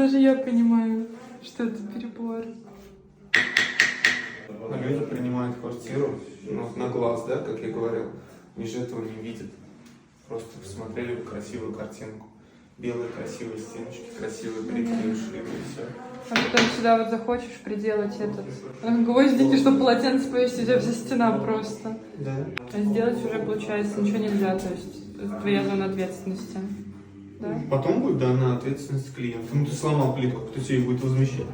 Даже я понимаю, что это перебор. Люди принимают квартиру, ну, на глаз, да, как я говорил, они же этого не видят. Просто посмотрели бы красивую картинку. Белые красивые стеночки, красивые бритвы, шивы и все. А потом сюда вот захочешь приделать гвоздики, чтобы полотенце повесить, у тебя вся стена просто. Да. А сделать уже, получается, ничего нельзя, то есть это твоя зона ответственности. Да? Потом будет дана ответственность клиента. Ну, ты сломал плитку, кто тебе ее будет возмещать?